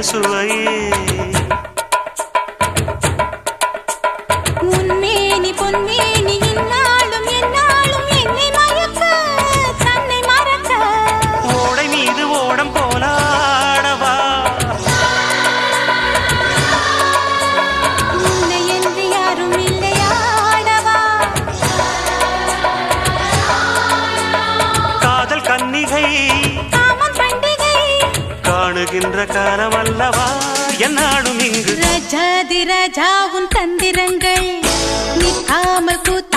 சுவையே உன்மேனி பொன்மேனி இந்நாளும் எந்நாளும் என்னை மயக்க தன்னை மறக்க ஓடை மீது ஓடம் போலாடவா உன்னை என்று யாரும் இல்லையாடவா காதல் கன்னிகை காமம் பண்டிகை காணுகின்ற காலம் அல்லவா என்னாலும் இங்கு ரஜாதி ராஜா உன் தந்திரங்கள் நிற்காமல் கூத்த